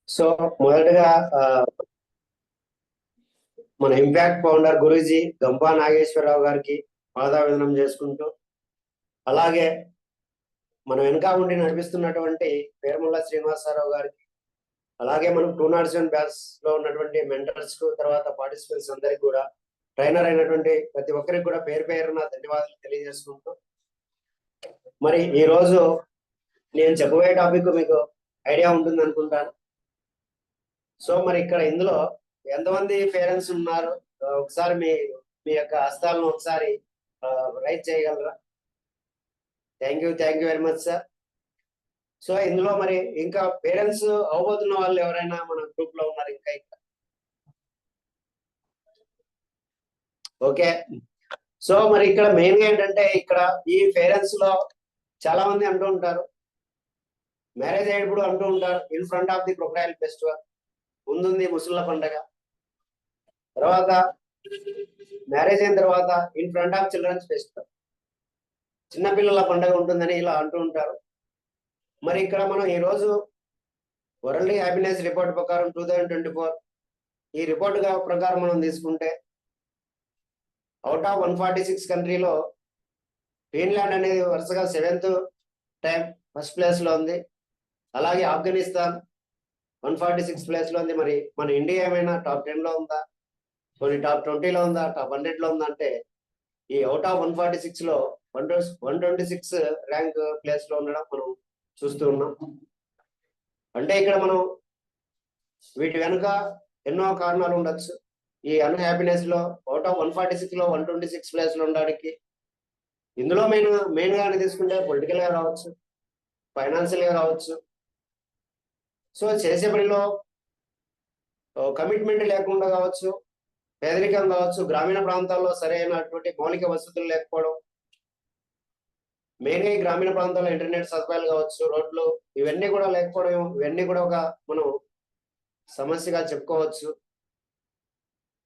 So మొదటగా ఆ, మన ఇంపాక్ట్ ఫౌండర్ గురూజీ గంపా నాగేశ్వరరావు గారికి పాదాభివందనం చేసుకుంటూ, అలాగే మన వెనుక ఉండి నడిపిస్తున్నటువంటి పేరముల్ల శ్రీనివాసరావు గారికి, అలాగే మనం 207 బ్యాచ్ లో ఉన్నటువంటి మెంటర్స్ కు, తర్వాత పార్టిసిపెంట్స్ అందరికి కూడా, ట్రైనర్ అయినటువంటి ప్రతి ఒక్కరికి కూడా పేరు పేరున ధన్యవాదాలు తెలియజేసుకుంటూ, మరి ఈ రోజు నేను చెప్పబోయే టాపిక్ మీకు ఐడియా ఉంటుంది అనుకుంటాను. సో మరి ఇక్కడ ఇందులో ఎంతమంది పేరెంట్స్ ఉన్నారు? ఒకసారి మీ మీ యొక్క హస్తాలను ఒకసారి రైట్ చేయగలరా? Thank you very much sir. So ఇందులో మరి ఇంకా పేరెంట్స్ అవబోతున్న వాళ్ళు ఎవరైనా మన గ్రూప్ లో ఉన్నారు? ఇంకా ఓకే. సో మరి ఇక్కడ మెయిన్ గా ఏంటంటే, ఇక్కడ ఈ పేరెంట్స్ లో చాలా మంది అంటూ ఉంటారు, మ్యారేజ్ అయ్యేప్పుడు అంటూ ఉంటారు, in front of the crocodile festival, ముందుంది ముసళ్ళ పండగ, తర్వాత మ్యారేజ్ అయిన తర్వాత in front of childrens festival, చిన్నపిల్లల పండుగ ఉంటుందని ఇలా అంటూ ఉంటారు. మరి ఇక్కడ మనం ఈ రోజు వరల్డ్ హ్యాపీనెస్ రిపోర్ట్ ప్రకారం 2024 ఈ రిపోర్ట్ ప్రకారం మనం తీసుకుంటే, అవుట్ ఆఫ్ 146 కంట్రీలో ఫిన్లాండ్ అనేది వరుసగా 7th టైం ఫస్ట్ ప్లేస్ లో ఉంది. అలాగే ఆఫ్ఘనిస్తాన్ 146 ప్లేస్ లో ఉంది. మరి మన ఇండియా ఏమైనా టాప్ 10 లో ఉందా, కొన్ని టాప్ 20 లో ఉందా, టాప్ 100 లో ఉందా అంటే, ఈ అవుట్ ఆఫ్ 146 లో 126 ర్యాంక్ ప్లేస్ లో ఉండడం మనం చూస్తూ ఉన్నాం. అంటే ఇక్కడ మనం వీటి వెనుక ఎన్నో కారణాలు ఉండొచ్చు. ఈ అన్హ్యాపీనెస్ లో అవుట్ ఆఫ్ 146 లో 126 ప్లేస్ లో ఉండడానికి ఇందులో మెయిన్ గా తీసుకుంటే పొలిటికల్ గా కావచ్చు, ఫైనాన్షియల్ గా కావచ్చు, సో చేసే పనిలో కమిట్మెంట్ లేకుండా కావచ్చు, పేదరికం కావచ్చు, గ్రామీణ ప్రాంతాల్లో సరైనటువంటి మౌలిక వసతులు లేకపోవడం, మెయిన్ గా ఈ గ్రామీణ ప్రాంతాల్లో ఇంటర్నెట్ సదుపాయాలు కావచ్చు, రోడ్లు, ఇవన్నీ కూడా లేకపోవడం, ఇవన్నీ కూడా ఒక మనం సమస్యగా చెప్పుకోవచ్చు.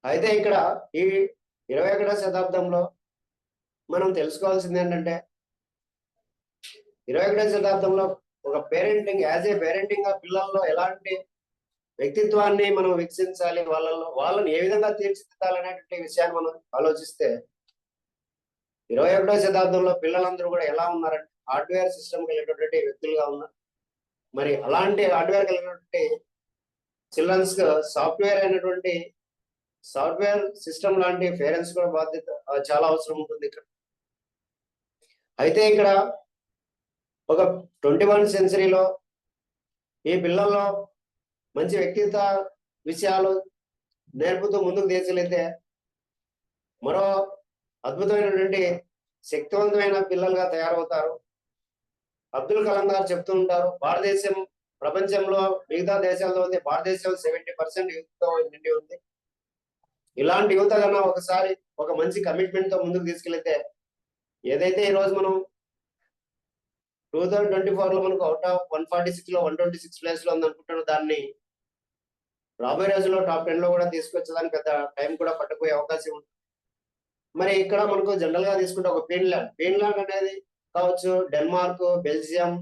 అయితే ఇక్కడ ఈ 21వ శతాబ్దంలో మనం తెలుసుకోవాల్సింది ఏంటంటే, 21వ శతాబ్దంలో ఒక పేరెంటింగ్, యాజ్ ఏ పేరెంటింగ్ గా పిల్లల్లో ఎలాంటి వ్యక్తిత్వాన్ని మనం వికసించాలి, వాళ్ళని ఏ విధంగా తీర్చిదిద్దాలనేటువంటి విషయాన్ని మనం ఆలోచిస్తే, 21వ శతాబ్దంలో పిల్లలందరూ కూడా ఎలా ఉన్నారంటే, హార్డ్వేర్ సిస్టమ్ కలిగినటువంటి వ్యక్తులుగా ఉన్నారు. మరి అలాంటి హార్డ్వేర్ కలిగినటువంటి చిల్డ్రన్స్ సాఫ్ట్వేర్ సిస్టమ్ లాంటి పేరెంట్స్ కూడా బాధ్యత చాలా అవసరం ఉంటుంది ఇక్కడ. అయితే ఇక్కడ ఒక 21వ సెంచరీలో ఈ పిల్లల్లో మంచి వ్యక్తిత్వ విషయాలు నేర్పుతూ ముందుకు తీసుకెళ్తే మరో అద్భుతమైనటువంటి శక్తివంతమైన పిల్లలుగా తయారవుతారు. అబ్దుల్ కలాం గారు చెప్తూ ఉంటారు, భారతదేశం ప్రపంచంలో మిగతా దేశాలతో ఉంది, భారతదేశం 70% యూత్ తో నిండి ఉంది. ఇలాంటి యువత కన్నా ఒకసారి ఒక మంచి కమిట్మెంట్ తో ముందుకు తీసుకెళ్తే, ఏదైతే ఈ రోజు మనం 2024 లో మనకు అవుట్ ఆఫ్ 146 లో 126 ప్లేస్ లో ఉంది అనుకుంటున్న దాన్ని రాబోయే రోజుల్లో టాప్ 10 లో కూడా తీసుకొచ్చేదానికి పెద్ద టైం కూడా పట్టకపోయే అవకాశం ఉంది. మరి ఇక్కడ మనకు జనరల్ గా తీసుకుంటే ఒక ఫిన్లాండ్ అనేది కావచ్చు, డెన్మార్క్, బెల్జియం,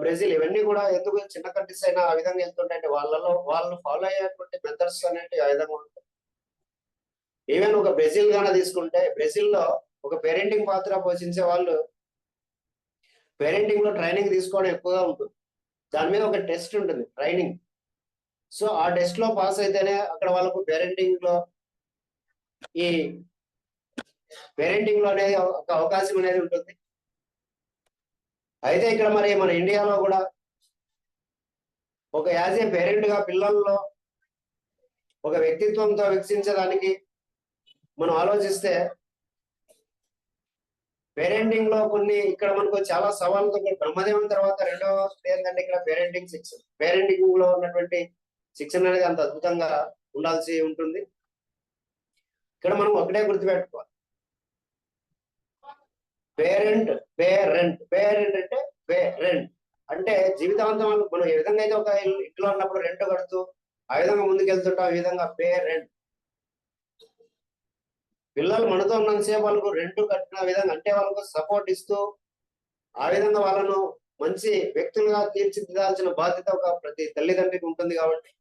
బ్రెజిల్, ఇవన్నీ కూడా ఎందుకు చిన్న కంట్రీస్ అయినా ఆ విధంగా వెళ్తుంటే వాళ్ళు ఫాలో అయ్యేటువంటి మెథడ్స్ అనేవి ఆ విధంగా ఉంటాయి. ఈవెన్ ఒక బ్రెజిల్ గానే తీసుకుంటే, బ్రెజిల్ లో ఒక పేరెంటింగ్ పాత్ర పోషించే వాళ్ళు పేరెంటింగ్ లో ట్రైనింగ్ తీసుకోవడం ఎక్కువగా ఉంటుంది. దాని మీద ఒక టెస్ట్ ఉంటుంది, ట్రైనింగ్. సో ఆ టెస్ట్ లో పాస్ అయితేనే అక్కడ వాళ్ళకు పేరెంటింగ్ లో అనేది ఒక అవకాశం అనేది ఉంటుంది. అయితే ఇక్కడ మరి మన ఇండియాలో కూడా ఒక యాజ్ ఏ పేరెంట్ గా పిల్లల్లో ఒక వ్యక్తిత్వంతో వికసించడానికి మనం ఆలోచిస్తే, పేరెంటింగ్ లో కొన్ని ఇక్కడ మనకు చాలా సవాళ్ళతో, బ్రహ్మదేవం తర్వాత రెండవ ఏంటంటే ఇక్కడ పేరెంటింగ్ లో ఉన్నటువంటి శిక్షణ అనేది అంత అద్భుతంగా ఉండాల్సి ఉంటుంది. ఇక్కడ మనం ఒకటే గుర్తుపెట్టుకోవాలి, పేరెంట్ అంటే జీవితాంతం మనం ఏ విధంగా అయితే ఒక ఇంట్లో ఉన్నప్పుడు రెంట్ కడుతూ ఆ విధంగా ముందుకెళ్తుంటాం, ఈ విధంగా పేరెంట్. పిల్లలు మనతో ఉన్నంతసేపు వాళ్ళకు రెంట్ కట్టిన విధంగా, అంటే వాళ్ళకు సపోర్ట్ ఇస్తూ ఆ విధంగా వాళ్ళను మంచి వ్యక్తులుగా తీర్చిదిద్దాల్సిన బాధ్యత ఒక ప్రతి తల్లిదండ్రికి ఉంటుంది. కాబట్టి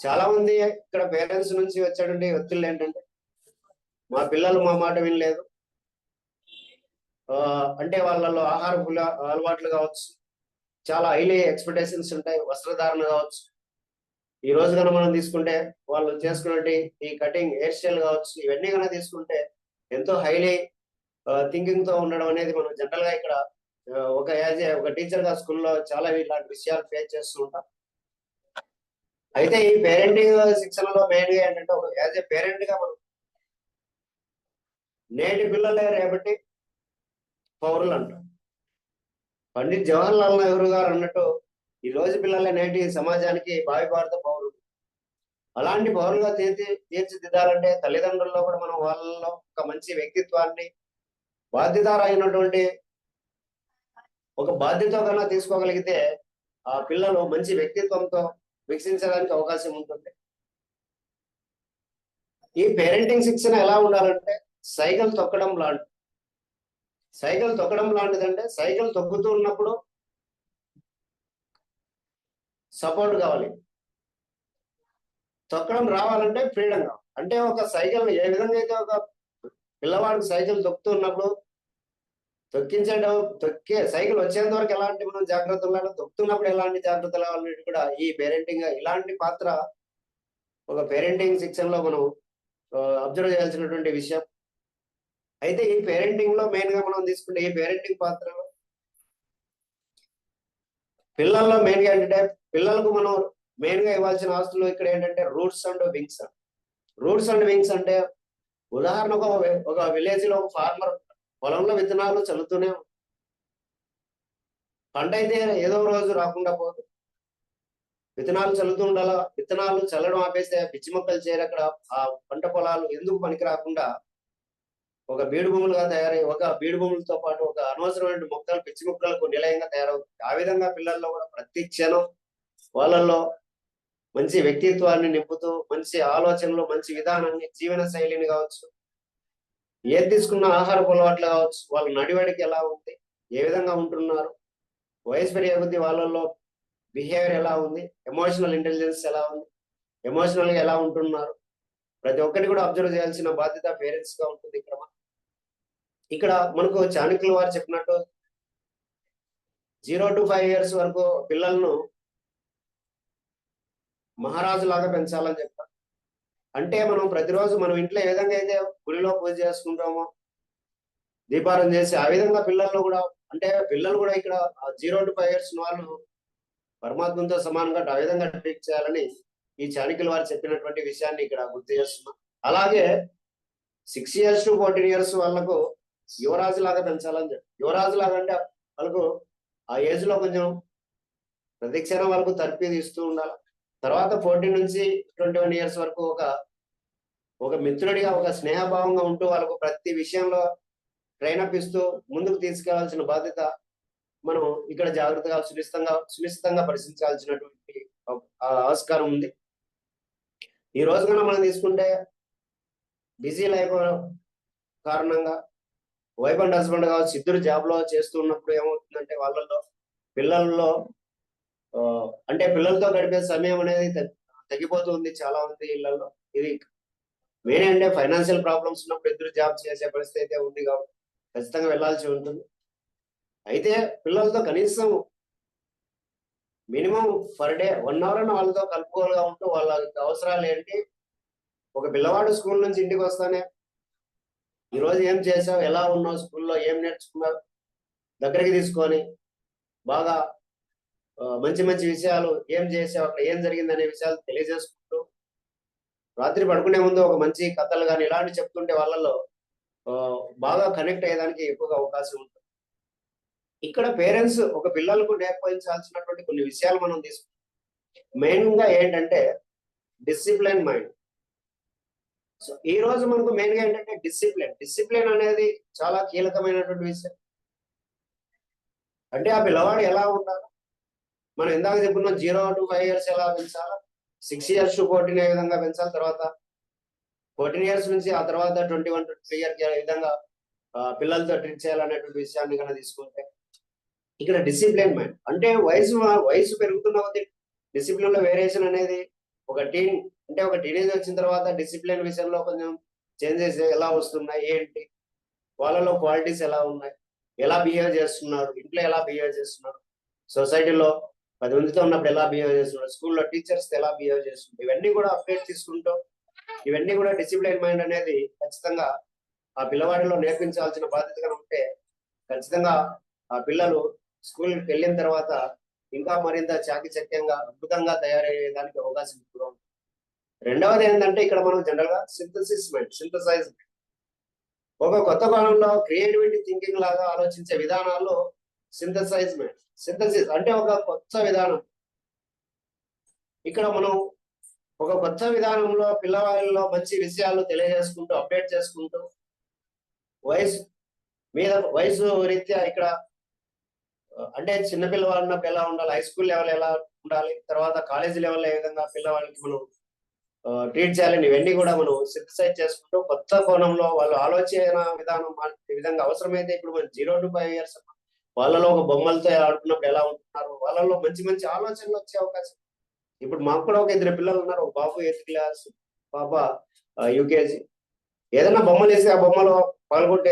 చాలా మంది ఇక్కడ పేరెంట్స్ నుంచి వచ్చేటువంటి ఒత్తిళ్ళు ఏంటంటే, మా పిల్లలు మా మాట వినలేదు, అంటే వాళ్ళలో ఆహారపు అలవాట్లు కావచ్చు, చాలా హైలీ ఎక్స్పెక్టేషన్స్ ఉంటాయి, వస్త్రధారణ కావచ్చు. ఈ రోజు కన్నా మనం తీసుకుంటే వాళ్ళు చేసుకున్నట్టు ఈ కటింగ్ హెయిర్ స్టైల్ కావచ్చు, ఇవన్నీ కన్నా తీసుకుంటే ఎంతో హైలీ థింకింగ్ తో ఉండడం అనేది మనం జనరల్ గా ఇక్కడ ఒక ఒక టీచర్ గా స్కూల్లో చాలా ఇలాంటి విషయాలు ఫేస్ చేస్తూ ఉంటాం. అయితే ఈ పేరెంటింగ్ శిక్షణలో మెయిన్ గా ఏంటంటే, ఒక యాజ్ ఏ పేరెంట్ గా మనం నేటి పిల్లలే రేపటి పౌరులు అంటాం. పండిత్ జవహర్లాల్ నెహ్రూ గారు అన్నట్టు ఈ రోజు పిల్లలే నేటి సమాజానికి భావి భారత పౌరులు. అలాంటి పౌరులుగా తీర్చిదిద్దాలంటే తల్లిదండ్రుల్లో కూడా మనం వాళ్ళలో ఒక మంచి వ్యక్తిత్వాన్ని, బాధ్యతరైనటువంటి ఒక బాధ్యత కన్నా తీసుకోగలిగితే ఆ పిల్లలు మంచి వ్యక్తిత్వంతో వికసించడానికి అవకాశం ఉంటుంది. ఈ పేరెంటింగ్ శిక్షణ ఎలా ఉండాలంటే సైకిల్ తొక్కడం లాంటి సైకిల్ తొక్కడం లాంటిదంటే, సైకిల్ తొక్కుతూ ఉన్నప్పుడు సపోర్ట్ కావాలి, తొక్కడం రావాలంటే ఫ్రీడమ్ కావాలి. అంటే ఒక సైకిల్ ఏ విధంగా అయితే ఒక పిల్లవాడికి సైకిల్ తొక్కుతున్నప్పుడు తొక్కే సైకిల్ వచ్చేంత వరకు ఎలాంటి మనం జాగ్రత్తలు ఉండాలి, తొక్కుతున్నప్పుడు ఎలాంటి జాగ్రత్తలు కావాలనేది కూడా ఈ పేరెంటింగ్ ఇలాంటి పాత్ర ఒక పేరెంటింగ్ శిక్షణలో మనం అబ్జర్వ్ చేయాల్సినటువంటి విషయం. అయితే ఈ పేరెంటింగ్ లో మెయిన్ గా మనం తీసుకుంటే ఈ పేరెంటింగ్ పాత్రలో పిల్లల్లో మెయిన్ గా ఏంటంటే, పిల్లలకు మనం మెయిన్ గా ఇవ్వాల్సిన ఆస్తులు ఇక్కడ ఏంటంటే roots and wings. Roots and wings అంటే ఉదాహరణకు ఒక విలేజ్ లో ఒక ఫార్మర్ పొలంలో విత్తనాలు చల్లుతూనే పంట అయితే ఏదో రోజు రాకుండా పోదు, విత్తనాలు చల్లుతూ ఉండాలా. విత్తనాలు చల్లడం ఆపేస్తే పిచ్చి మొక్కలు చేరి అక్కడ ఆ పంట పొలాలు ఎందుకు పనికి రాకుండా ఒక బీడు భూములుగా తయారై, ఒక బీడు భూములతో పాటు ఒక అనవసరమైన మొక్కలు పిచ్చి మొక్కలకు నిలయంగా తయారవుతుంది. ఆ విధంగా పిల్లల్లో కూడా ప్రతి క్షణం వాళ్ళల్లో మంచి వ్యక్తిత్వాన్ని నింపుతూ, మంచి ఆలోచనలు, మంచి విధానాన్ని, జీవన శైలిని కావచ్చు, ఏది తీసుకున్న ఆహారపు అలవాట్లు కావచ్చు, వాళ్ళ నడివడికి ఎలా ఉంది, ఏ విధంగా ఉంటున్నారు, వయసు పెరిగే కొద్దీ వాళ్ళల్లో బిహేవియర్ ఎలా ఉంది, ఎమోషనల్ ఇంటెలిజెన్స్ ఎలా ఉంది, ఎమోషనల్ గా ఎలా ఉంటున్నారు, ప్రతి ఒక్కటి కూడా అబ్జర్వ్ చేయాల్సిన బాధ్యత పేరెంట్స్ గా ఉంటుంది. ఇక్కడ మనకు చాణక్యుల వారు చెప్పినట్టు 0 to 5 years వరకు పిల్లలను మహారాజు లాగా పెంచాలని చెప్తారు. అంటే మనం ప్రతిరోజు మనం ఇంట్లో ఏ విధంగా అయితే గుడిలో పూజ చేసుకుంటామో, దీపారం చేసి, ఆ విధంగా పిల్లల్లో కూడా, అంటే పిల్లలు కూడా ఇక్కడ 0 to 5 years వాళ్ళు పరమాత్మతో సమానంగా ఆ విధంగా ట్రీట్ చేయాలని ఈ చాణక్యుల వారు చెప్పినటువంటి విషయాన్ని ఇక్కడ గుర్తు చేస్తున్నాం. అలాగే 6 years to 14 years వాళ్ళకు యువరాజు లాగా పెంచాలని చెప్పి, యువరాజు లాగా అంటే వాళ్ళకు ఆ ఏజ్ లో కొంచెం ప్రతి క్షణం వాళ్ళకు తర్ఫీదు ఇస్తూ ఉండాలి. తర్వాత 14 నుంచి 21 years వరకు ఒక మిత్రుడిగా, ఒక స్నేహభావంగా ఉంటూ వాళ్ళకు ప్రతి విషయంలో ట్రైనప్ ఇస్తూ ముందుకు తీసుకెళ్లాల్సిన బాధ్యత మనం ఇక్కడ జాగ్రత్తగా సునిశ్చితంగా పరిశీలించాల్సినటువంటి ఆస్కారం ఉంది. ఈ రోజు కన్నా మనం తీసుకుంటే బిజీ లైఫ్ కారణంగా వైఫ్ అండ్ హస్బెండ్ కావచ్చు, ఇద్దరు జాబ్ లో చేస్తూ ఉన్నప్పుడు ఏమవుతుందంటే వాళ్ళల్లో పిల్లల్లో అంటే పిల్లలతో గడిపే సమయం అనేది తగ్గిపోతుంది చాలా మంది ఇళ్లలో. ఇది మెయిన్ అంటే ఫైనాన్షియల్ ప్రాబ్లమ్స్ ఉన్నప్పుడు ఇద్దరు జాబ్ చేసే పరిస్థితి అయితే ఉంది కాబట్టి ఖచ్చితంగా వెళ్లాల్సి ఉంటుంది. అయితే పిల్లలతో కనీసం మినిమం పర్ డే 1 hour అన్న వాళ్ళతో కలుపుకోలుగా ఉంటూ వాళ్ళ అవసరాలు ఏంటి, ఒక పిల్లవాడు స్కూల్ నుంచి ఇంటికి వస్తానే ఈ రోజు ఏం చేసావు, ఎలా ఉన్నావు, స్కూల్లో ఏం నేర్చుకున్నావు, దగ్గరికి తీసుకొని బాగా మంచి మంచి విషయాలు, ఏం చేసావు, అక్కడ ఏం జరిగింది అనే విషయాలు తెలియజేసుకుంటూ, రాత్రి పడుకునే ముందు ఒక మంచి కథలు కానీ ఇలాంటి చెప్తుంటే వాళ్ళలో బాగా కనెక్ట్ అయ్యేదానికి ఎక్కువగా అవకాశం ఉంటుంది. ఇక్కడ పేరెంట్స్ ఒక పిల్లలకు నేర్పించాల్సినటువంటి కొన్ని విషయాలు మనం తీసుకుంటాం. మెయిన్ గా ఏంటంటే డిసిప్లిన్ మైండ్. సో ఈ రోజు మనకు మెయిన్ గా ఏంటంటే డిసిప్లిన్ అనేది చాలా కీలకమైనటువంటి విషయం. అంటే ఆ పిల్లవాడు ఎలా ఉండాలి, మనం ఇందాక చెప్పుకున్నాం 0 to 5 years ఎలా పెంచాలా, 6 years to 14 ఏ విధంగా పెంచాలి, తర్వాత 14 years నుంచి ఆ తర్వాత 21 to 23 years ఏ విధంగా పిల్లలతో ట్రీట్ చేయాలనేటువంటి విషయాన్ని కనుక తీసుకుంటే, ఇక్కడ డిసిప్లిన్ మైండ్ అంటే వయసు పెరుగుతున్న కొద్దీ డిసిప్లిన్ లో వేరియేషన్ అనేది ఒక టీన్ అంటే ఒక టీనేజ్ వచ్చిన తర్వాత డిసిప్లిన్ విషయంలో కొంచెం చేంజెస్ ఎలా వస్తున్నాయి ఏంటి, వాళ్ళలో క్వాలిటీస్ ఎలా ఉన్నాయి, ఎలా బిహేవ్ చేస్తున్నారు, ఇంట్లో ఎలా బిహేవ్ చేస్తున్నారు, సొసైటీలో 10 మందితో ఉన్నప్పుడు ఎలా బిహేవ్ చేస్తున్నారు, స్కూల్లో టీచర్స్ ఎలా బిహేవ్ చేస్తున్నారు, ఇవన్నీ కూడా అప్డేట్ తీసుకుంటూ ఇవన్నీ కూడా డిసిప్లిన్ మైండ్ అనేది ఖచ్చితంగా ఆ పిల్లవాడిలో నేర్పించాల్సిన బాధ్యతగా ఉంటే ఖచ్చితంగా ఆ పిల్లలు స్కూల్కి వెళ్ళిన తర్వాత ఇంకా మరింత చాకచక్యంగా అద్భుతంగా తయారయ్యేదానికి అవకాశం ఎక్కువ ఉంది. రెండవది ఏంటంటే ఇక్కడ మనం జనరల్ గా సింథసైజ్ ఒక కొత్త కోణంలో క్రియేటివిటీ థింకింగ్ లాగా ఆలోచించే విధానాల్లో సింథసిస్ అంటే ఒక కొత్త విధానం. ఇక్కడ మనం ఒక కొత్త విధానంలో పిల్లవాళ్ళలో మంచి విషయాలు తెలియజేసుకుంటూ అప్డేట్ చేసుకుంటూ వయసు రీత్యా ఇక్కడ అంటే చిన్న పిల్లవాళ్ళు ఉన్నప్పుడు ఎలా ఉండాలి, హై స్కూల్ లెవెల్ ఎలా ఉండాలి, తర్వాత కాలేజీ లెవెల్ ఏ విధంగా పిల్లవాళ్ళకి మనం ట్రీట్ చేయాలని ఇవన్నీ కూడా మనం సింథసైజ్ చేసుకుంటూ కొత్త కోణంలో వాళ్ళు ఆలోచన విధానం ఈ విధంగా అవసరమైతే ఇప్పుడు మనం 0 to 5 years వాళ్ళలో ఒక బొమ్మలతో ఆడుకున్నప్పుడు ఎలా ఉంటున్నారు, వాళ్ళలో మంచి మంచి ఆలోచనలు వచ్చే అవకాశం. ఇప్పుడు మాకు కూడా ఒక 2 పిల్లలు ఉన్నారు, ఒక బాబు 8th క్లాస్, పాప UKG. ఏదైనా బొమ్మలు వేసి ఆ బొమ్మలో పాల్గొంటే